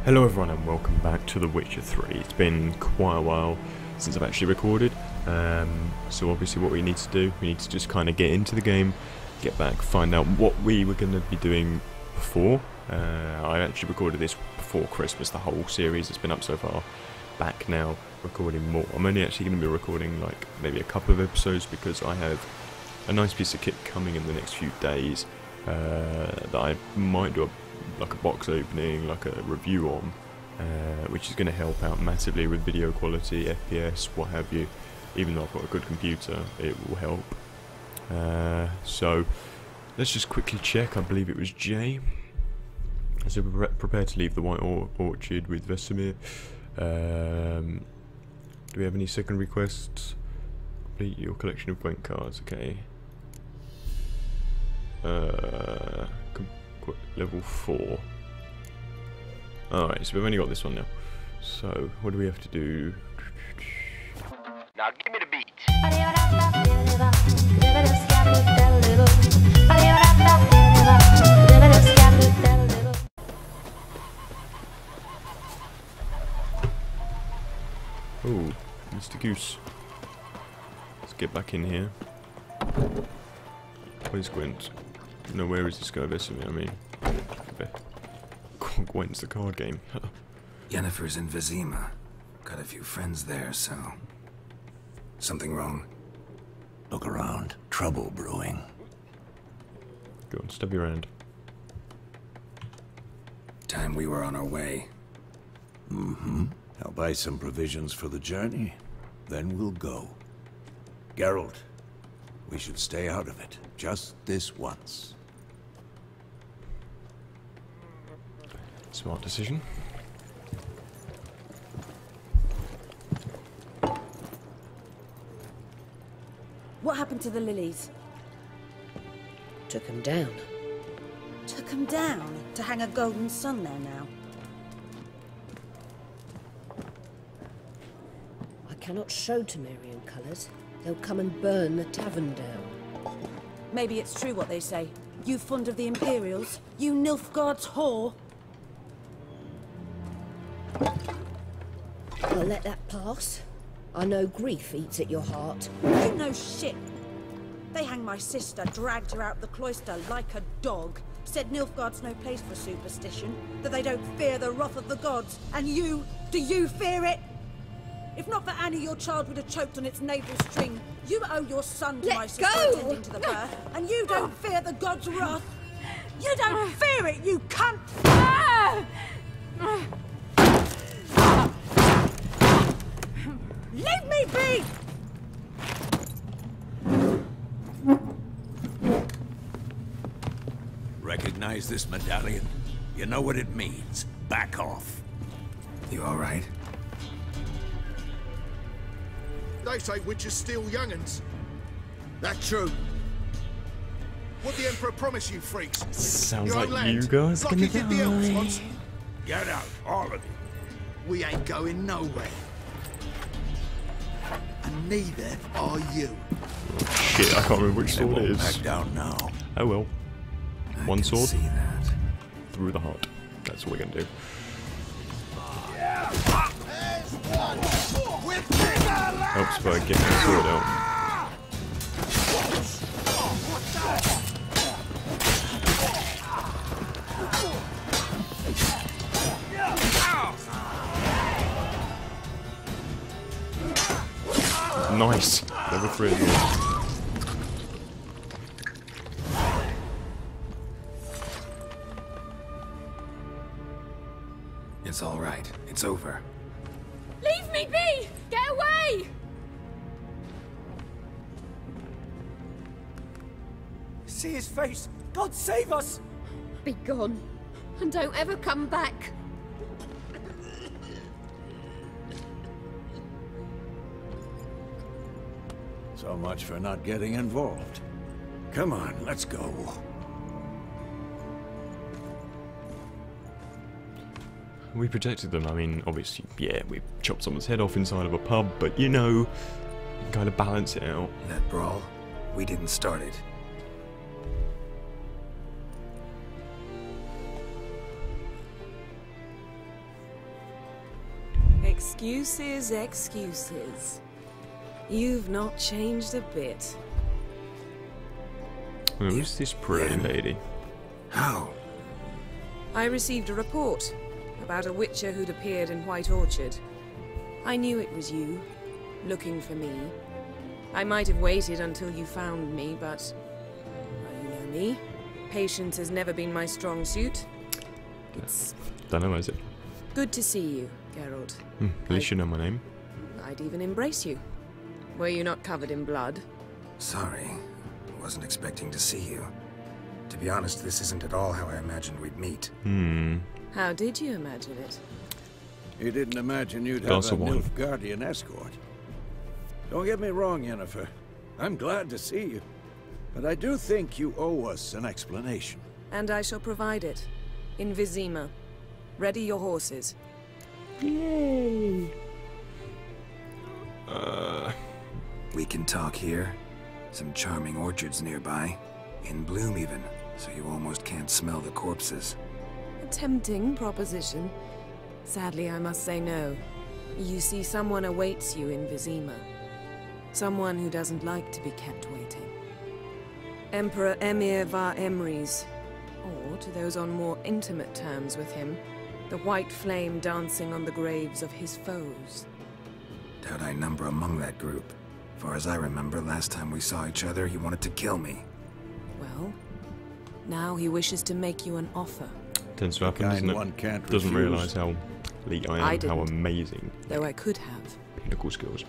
Hello everyone and welcome back to The Witcher 3. It's been quite a while since I've actually recorded, so obviously what we need to do, we need to just kind of get into the game, get back, find out what we were going to be doing before. I actually recorded this before Christmas, the whole series that's been up so far. Back now, recording more. I'm only actually going to be recording like maybe a couple of episodes because I have a nice piece of kit coming in the next few days that I might do like a box opening, like a review on, which is going to help out massively with video quality, FPS, what have you. Even though I've got a good computer, it will help. So let's just quickly check. I believe it was Jay. So prepare to leave the White Orchard with Vesemir. Do we have any second requests? Complete your collection of Gwent cards. Okay. Level 4. Alright, so we've only got this one now. So, what do we have to do? Now give me the beat. Oh, Mr. Goose. Let's get back in here. Where's Gwent? No, where is this guy Vesemir? I mean, Gwent's the card game. Yennefer's in Vizima. Got a few friends there, so... Something wrong? Look around. Trouble brewing. Go on, stub your hand. Time we were on our way. I'll buy some provisions for the journey, then we'll go. Geralt, we should stay out of it, just this once. Smart decision. What happened to the lilies? Took him down. Took them down to hang a golden sun there now. I cannot show Temerian colours. They'll come and burn the tavern down. Maybe it's true what they say. You fond of the Imperials? You Nilfgaard's whore? I'll let that pass. I know grief eats at your heart. You know shit. They hanged my sister, dragged her out the cloister like a dog. Said Nilfgaard's no place for superstition, that they don't fear the wrath of the gods. And you, do you fear it? If not for Annie, your child would have choked on its navel string. You owe your son to Let my sister go! attending to the birth, and you don't fear the gods' wrath. You don't fear it, you cunt! Leave me be! Recognize this medallion? You know what it means. Back off. You alright? They say witches steal young'uns. That true? What'd the Emperor promise you freaks? Sounds Your like own land, you guys like gonna he did the elves die. once. Get out, all of you. We ain't going nowhere. And neither are you. Shit, I can't remember which They sword it won't is. back down now. Oh well. One I can sword see that. through the heart. That's what we're gonna do. Helps by getting the sword out. Nice. Level 3 as well. It's alright. It's over. Leave me be! Get away! See his face! God save us! Be gone, and don't ever come back. So much for not getting involved. Come on, let's go. We protected them. I mean, obviously, yeah, we chopped someone's head off inside of a pub, but you know, you can kind of balance it out. That brawl, we didn't start it. Excuses, excuses. You've not changed a bit. Who's this pretty lady? How? I received a report about a witcher who'd appeared in White Orchard. I knew it was you, looking for me. I might have waited until you found me, but... well, you know me. Patience has never been my strong suit. It's Don't know, is it? good to see you, Geralt. At least you know my name. I'd even embrace you. Were you not covered in blood? Sorry. Wasn't expecting to see you. To be honest, this isn't at all how I imagined we'd meet. How did you imagine it? You didn't imagine you'd have Glass a of wine. Nilfgaardian escort. Don't get me wrong, Yennefer. I'm glad to see you. But I do think you owe us an explanation. And I shall provide it. In Vizima. Ready your horses. Yay! We can talk here. Some charming orchards nearby. In bloom even, so you almost can't smell the corpses. A tempting proposition. Sadly, I must say no. You see, someone awaits you in Vizima. Someone who doesn't like to be kept waiting. Emperor Emir var Emrys. Or, to those on more intimate terms with him, the white flame dancing on the graves of his foes. Doubt I number among that group. Far as I remember, last time we saw each other, he wanted to kill me. Well, now he wishes to make you an offer. Tends to happen, Kind doesn't it? one can't Doesn't refuse. realise how elite I am, I how didn't. amazing. Though I could have. Pinnacle skills.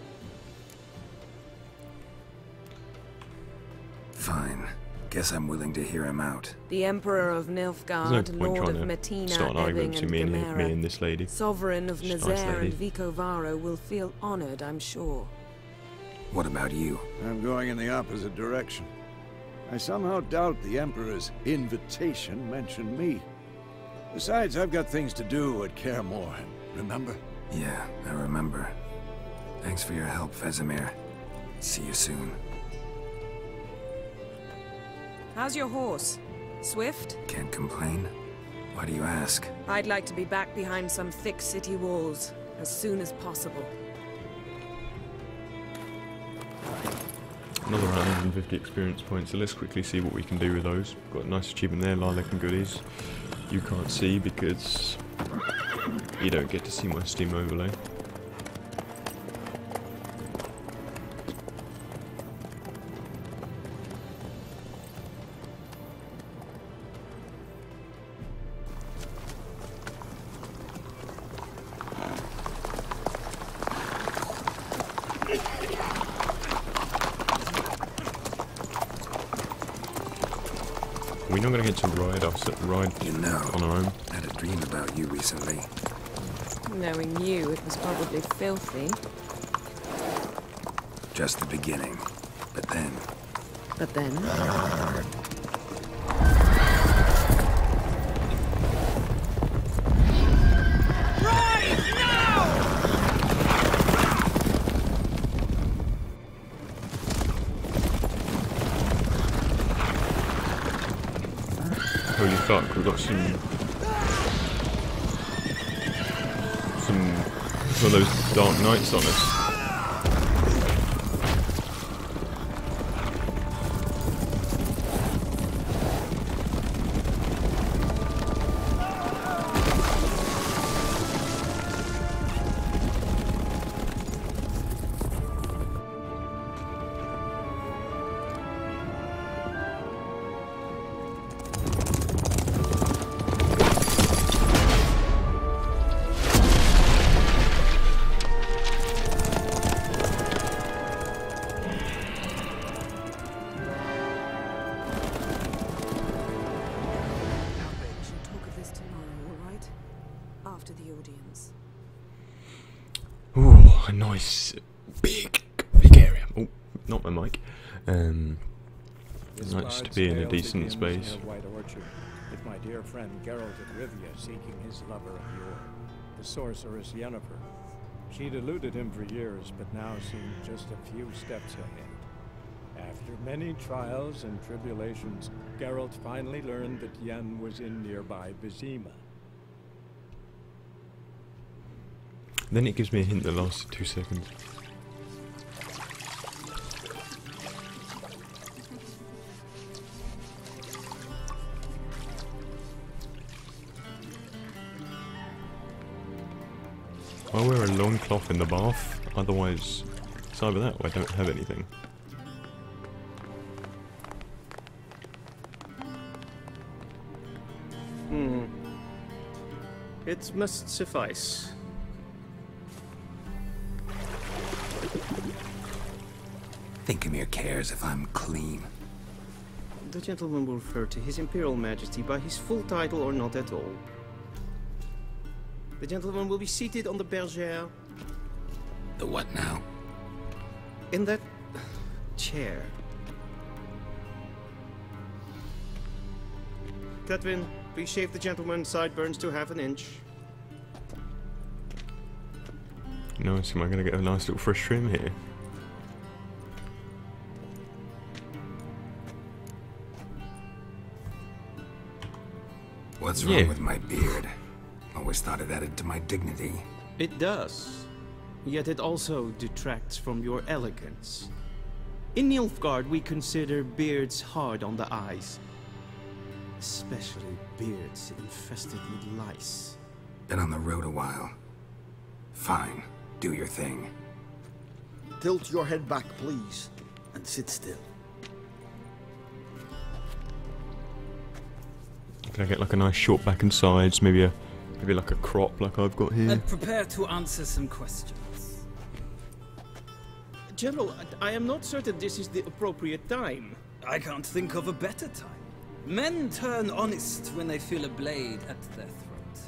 Fine. Guess I'm willing to hear him out. The Emperor of There's Nilfgaard, no point Lord trying of to Metina, start an argument Ebbing, between and me Gamera, and this lady. Sovereign of She's a nice Nazaire lady. and Vicovaro will feel honored, I'm sure. What about you? I'm going in the opposite direction. I somehow doubt the Emperor's invitation mentioned me. Besides, I've got things to do at Kaer Morhen, remember? Yeah, I remember. Thanks for your help, Vesemir. See you soon. How's your horse? Swift? Can't complain. Why do you ask? I'd like to be back behind some thick city walls as soon as possible. Another 150 experience points, so let's quickly see what we can do with those. Got a nice achievement there, Lilac and Goodies. You can't see because you don't get to see my Steam overlay. We're not going to get to ride You know, on our own. I had a dream about you recently. Knowing you, it was probably filthy. Just the beginning. But then, But then... Holy fuck, we've got some of those dark knights on us. Ooh, a nice big area. Oh, not my mic. Nice to be in a decent space. White Orchard, with my dear friend Geralt of Rivia seeking his lover of yore, the sorceress Yennefer. She'd eluded him for years, but now seemed just a few steps ahead. After many trials and tribulations, Geralt finally learned that Yen was in nearby Vizima. Then it gives me a hint that lasts 2 seconds. I wear a long cloth in the bath, otherwise it's either that or I don't have anything. It must suffice. Thinkamere cares if I'm clean. The gentleman will refer to His Imperial Majesty by his full title or not at all. The gentleman will be seated on the bergère. The what now? In that chair. Catwin, please shave the gentleman's sideburns to half an inch. Nice, am I going to get a nice little fresh trim here? What's wrong with my beard? Always thought it added to my dignity. It does. Yet it also detracts from your elegance. In Nilfgaard, we consider beards hard on the eyes. Especially beards infested with lice. Been on the road a while. Fine, do your thing. Tilt your head back, please, and sit still. Can I get like a nice short back and sides, maybe like a crop like I've got here? And prepare to answer some questions. General, I am not certain this is the appropriate time. I can't think of a better time. Men turn honest when they feel a blade at their throat.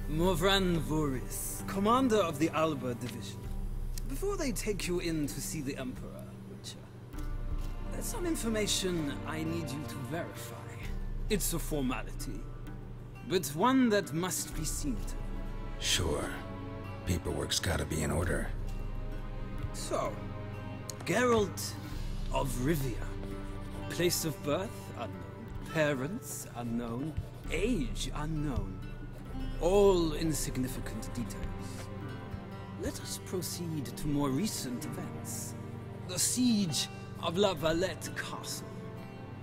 Morvran Voris, commander of the Alba Division. Before they take you in to see the Emperor, Witcher, there's some information I need you to verify. It's a formality, but one that must be seen to. Sure. Paperwork's gotta be in order. So, Geralt of Rivia. Place of birth unknown. Parents unknown. Age unknown. All insignificant details. Let us proceed to more recent events. The siege of La Valette Castle.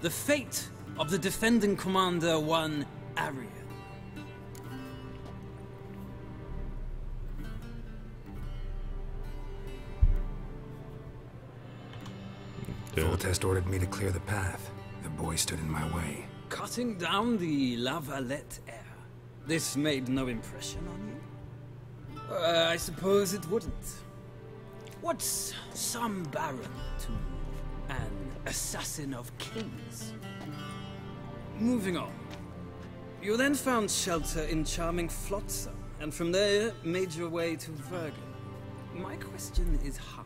The fate of the defending commander, one Arian. Foltest ordered me to clear the path. The boy stood in my way. Cutting down the La Valette heir. This made no impression on you? I suppose it wouldn't. What's some baron to an assassin of kings? Moving on. You then found shelter in charming Flotsam, and from there made your way to Vergen. My question is how?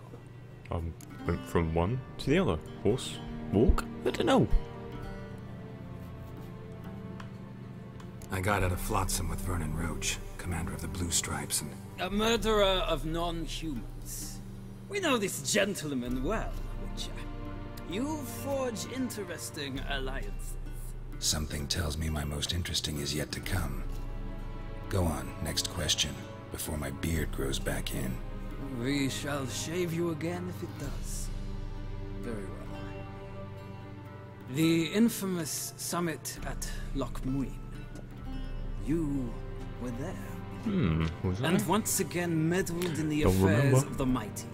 Went from one to the other. Horse? Walk? I don't know. I got out of Flotsam with Vernon Roach, commander of the Blue Stripes, and... A murderer of non-humans. We know this gentleman well, Witcher. You forge interesting alliances. Something tells me my most interesting is yet to come. Go on, next question, before my beard grows back in. We shall shave you again if it does. Very well. The infamous summit at Loch Muin. You were there. Was I? And once again meddled in the affairs of the mighty.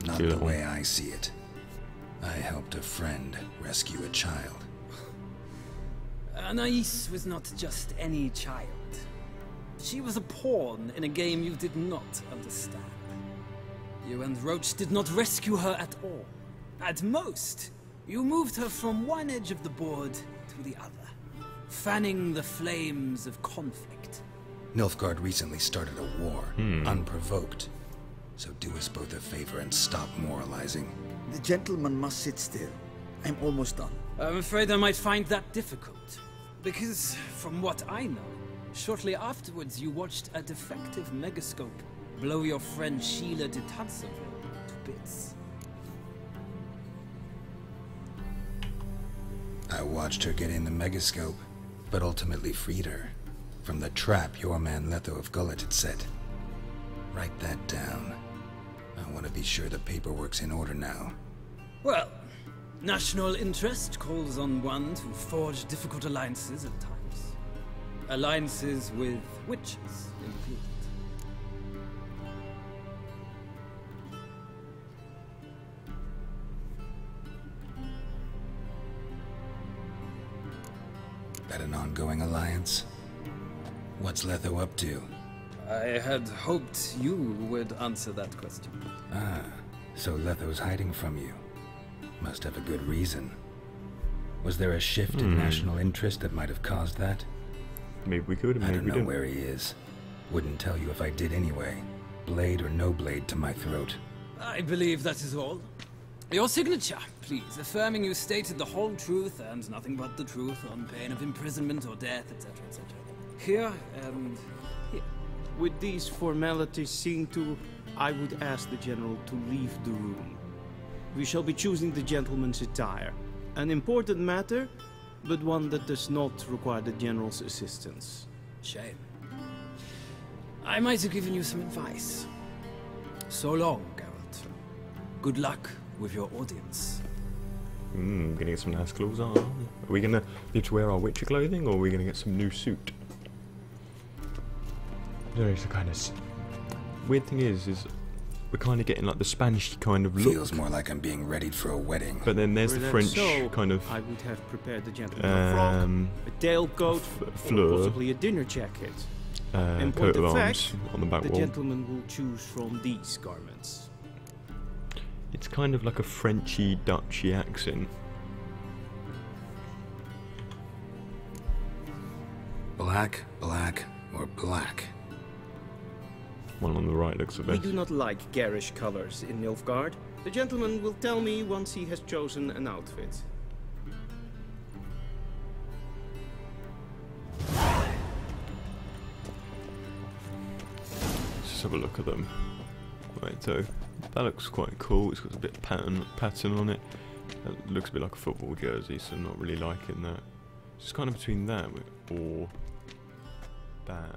Not the way I see it. I helped a friend rescue a child. Anais was not just any child. She was a pawn in a game you did not understand. You and Roach did not rescue her at all. At most, you moved her from one edge of the board to the other, fanning the flames of conflict. Nilfgaard recently started a war, unprovoked. So do us both a favor and stop moralizing. The gentleman must sit still. I'm almost done. I'm afraid I might find that difficult. Because, from what I know, shortly afterwards you watched a defective megascope blow your friend Sheila de Tansonville to bits. I watched her get in the megascope, but ultimately freed her from the trap your man Letho of Gullet had set. Write that down. I want to be sure the paperwork's in order now. Well, national interest calls on one to forge difficult alliances at times. Alliances with witches included. That an ongoing alliance? What's Letho up to? I had hoped you would answer that question. Ah, so Letho's hiding from you. Must have a good reason. Was there a shift in national interest that might have caused that? Maybe we could, maybe I don't we know didn't. where he is. Wouldn't tell you if I did anyway. Blade or no blade to my throat. I believe that is all. Your signature, please, affirming you stated the whole truth and nothing but the truth on pain of imprisonment or death, etc., etc. Here and here. With these formalities seen to, I would ask the General to leave the room. We shall be choosing the gentleman's attire. An important matter, but one that does not require the General's assistance. Shame. I might have given you some advice. So long, Geralt. Good luck with your audience. Gonna get some nice clothes on. Are we gonna need to wear our Witcher clothing, or are we gonna get some new suit? There is a kind of weird thing is we're kind of getting like the Spanish kind of look. Feels more like I'm being readied for a wedding. But then there's Were the that French so, kind of. I would have prepared the gentleman a frock, a tailcoat, fleur. or possibly a dinner jacket. In coat point of of arms fact, on the back the wall. gentleman will choose from these garments. It's kind of like a Frenchy, Dutchy accent. Black, black, or black? One on the right looks the We best. do not like garish colors in Nilfgaard. The gentleman will tell me once he has chosen an outfit. Let's just have a look at them. Right, so that looks quite cool. It's got a bit of pattern on it. That looks a bit like a football jersey, so I'm not really liking that. It's kind of between that or that.